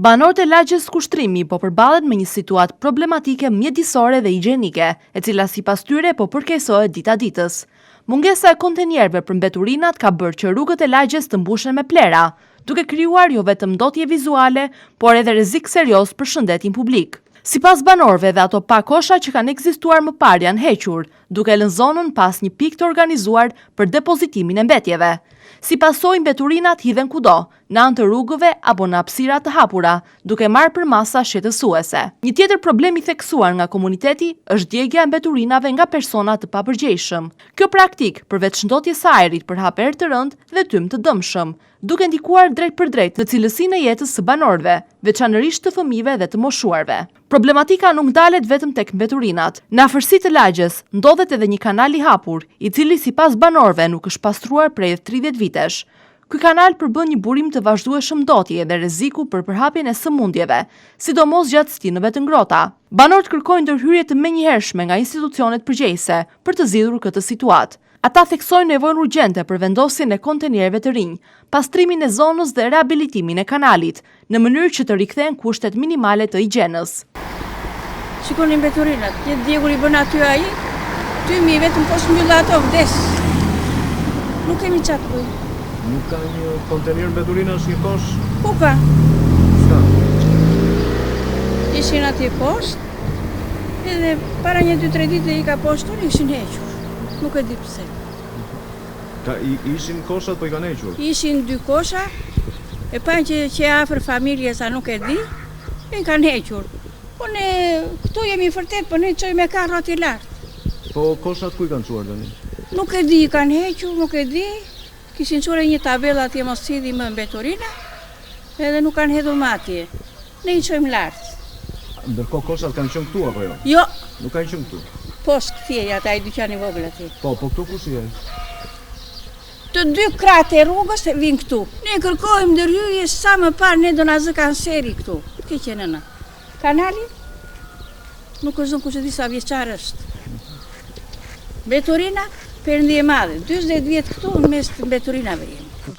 Banorët e lagjes Kushtrimi po përballen me një situatë problematike mjedisore dhe higjienike, e cila sipas tyre po përkeqësohet dita ditës. Mungesa e kontenierëve për mbeturinat ka bërë që rrugët e lagjes të mbushen me plera, duke krijuar jo vetëm ndotje vizuale, por edhe rrezik serioz për shëndetin publik. Sipas banorëve dhe ato pak kosha që kanë ekzistuar më parë janë hequr, duke lënë zonën pas një pikë të organizuar për depozitimin e mbetjeve. Si pasojë mbeturinat hidhen kudo, në anë të rrugëve apo në hapësira të hapura, duke marrë për masa shqetësuese. Një tjetër problem i theksuar nga komuniteti është djegja e mbeturinave nga persona të papërgjegjshëm. Kjo praktik, përveç ndotjes së ajrit për hap erë të rëndë dhe tym të dëmshëm, duke ndikuar drejt për drejt në cilësinë e jetës së banorëve, veçanërisht të fëmijëve dhe të moshuarve. Problematika nuk ndalet vetëm tek mbeturinat. Në afërsi të lagjes ndodhet edhe një kanal i hapur, i cili sipas banorëve nuk është pastruar prej 30 vitesh. Ky kanal përbën një burim të vazhdueshëm ndotje dhe rreziku për përhapjen e sëmundjeve, sidomos gjatë stinëve të ngrohta. Banorët kërkojnë ndërhyrje të menjëhershme nga institucionet përgjegjëse për të zgjidhur këtë situatë. Ata theksojnë nevojën urgjente për vendosjen e kontenierëve të rinj, pastrimin e zonës dhe rehabilitimin e kanalit, në mënyrë që të rikthehen kushtet minimale të higjienës. Shikoni mbeturinat, një djegur i bën aty ai, tymi vetëm po shmbyll ato vdes. Nuk kemi çat kuj. Nuk ka një kontenier mbeturinash një kosh? Ku ka? Ska. Ishin aty poshtë, edhe para një 2-3 ditë i ka poshtur, ishin hequr. Nuk e di pse. Ishin koshat po i kanë hequr? Ishin 2 kosha, e pa që afër familjes a nuk e di, i kanë hequr. Po ne këtu jemi vërtet, po ne çojmë me karro aty lart. Po koshat ku i kanë çuar tani? Nuk e di, i kanë hequr, nuk e di. Kishin çuar një tabellë atje mos sidhi më mbeturina, edhe nuk kanë hedhur më atje. Ne i çojmë lart. Ndërkohë koshat kanë qenë këtu apo jo? Jo. Nuk kanë qenë këtu. Poshtë këtij ata i dyqani vogël aty. Po këtu kush je? Të 2 kratë e rrugës vinë këtu. Ne kërkojmë ndërhyrje sa më parë, ne do na zë kanceri këtu. Ke qenë nëna. Kanali? Nuk është zonë kush e di sa vjeçar është. Mbeturina, perëndi e madhe. 40 vjet këtu në mes të mbeturinave jemi.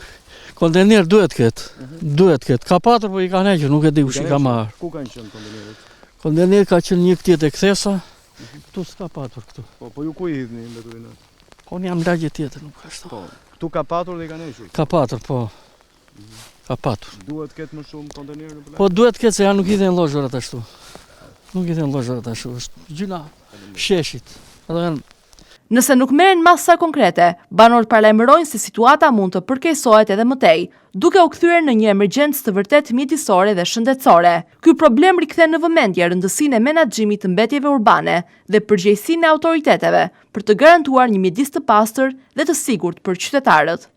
Kontener duhet ketë. Duhet ketë. Ka patur, po i kanë hequr, nuk e di kush i ka marrë. Ku kanë qenë kontenerët? Kontener ka qenë një këtij te kthesa. Këtu s'ka patur këtu. Po ju ku i hidhni mbeturinat? Po unë jam lagje tjetër, nuk ashtu. Po, këtu ka patur dhe i kanë hequr? Ka patur, po. Ka patur. Duhet ketë më shumë kontener në plan? Po duhet ketë se ja nuk i den llozhurat ashtu. Nuk i den llozhurat ashtu, është gjëna sheshit. Ato janë. Nëse nuk merren masa konkrete, banorët paralajmërojnë se situata mund të përkeqësohet edhe më tej, duke u kthyer në një emergjencë të vërtet mjedisore dhe shëndetësore. Ky problem rikthen në vëmendje rëndësinë e menaxhimit të mbetjeve urbane dhe përgjegjësinë e autoriteteve për të garantuar një mjedis të pastër dhe të sigurt për qytetarët.